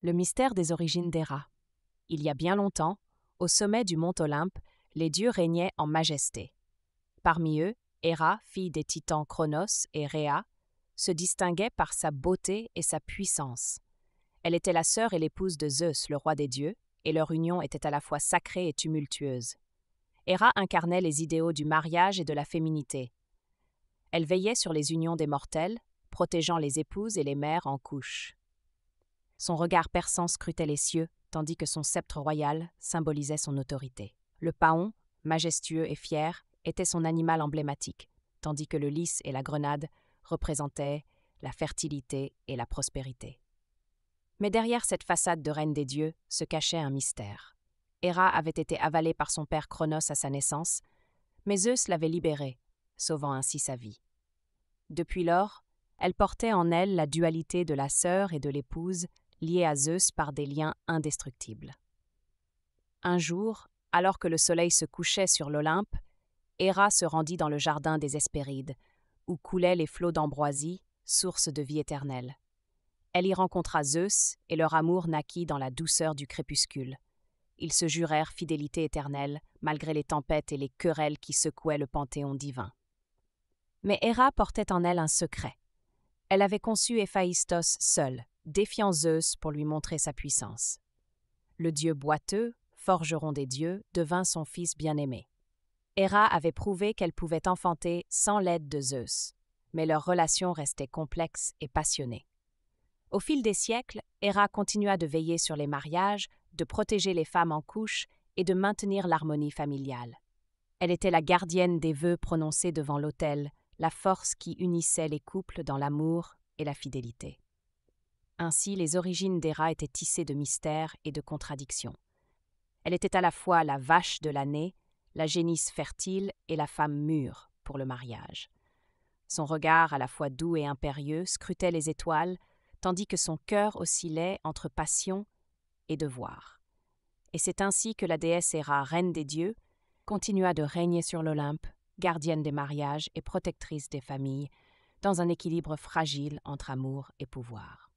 Le mystère des origines d'Héra. Il y a bien longtemps, au sommet du mont Olympe, les dieux régnaient en majesté. Parmi eux, Héra, fille des titans Cronos et Rhéa, se distinguait par sa beauté et sa puissance. Elle était la sœur et l'épouse de Zeus, le roi des dieux, et leur union était à la fois sacrée et tumultueuse. Héra incarnait les idéaux du mariage et de la féminité. Elle veillait sur les unions des mortels, protégeant les épouses et les mères en couches. Son regard perçant scrutait les cieux, tandis que son sceptre royal symbolisait son autorité. Le paon, majestueux et fier, était son animal emblématique, tandis que le lys et la grenade représentaient la fertilité et la prospérité. Mais derrière cette façade de reine des dieux se cachait un mystère. Héra avait été avalée par son père Cronos à sa naissance, mais Zeus l'avait libérée, sauvant ainsi sa vie. Depuis lors, elle portait en elle la dualité de la sœur et de l'épouse, liées à Zeus par des liens indestructibles. Un jour, alors que le soleil se couchait sur l'Olympe, Héra se rendit dans le jardin des Hespérides, où coulaient les flots d'ambroisie, source de vie éternelle. Elle y rencontra Zeus, et leur amour naquit dans la douceur du crépuscule. Ils se jurèrent fidélité éternelle, malgré les tempêtes et les querelles qui secouaient le panthéon divin. Mais Héra portait en elle un secret. Elle avait conçu Héphaïstos seul, défiant Zeus pour lui montrer sa puissance. Le dieu boiteux, forgeron des dieux, devint son fils bien-aimé. Héra avait prouvé qu'elle pouvait enfanter sans l'aide de Zeus, mais leur relation restait complexe et passionnée. Au fil des siècles, Héra continua de veiller sur les mariages, de protéger les femmes en couches et de maintenir l'harmonie familiale. Elle était la gardienne des vœux prononcés devant l'autel, la force qui unissait les couples dans l'amour et la fidélité. Ainsi, les origines d'Héra étaient tissées de mystères et de contradictions. Elle était à la fois la vache de l'année, la génisse fertile et la femme mûre pour le mariage. Son regard, à la fois doux et impérieux, scrutait les étoiles, tandis que son cœur oscillait entre passion et devoir. Et c'est ainsi que la déesse Héra, reine des dieux, continua de régner sur l'Olympe, gardienne des mariages et protectrice des familles, dans un équilibre fragile entre amour et pouvoir.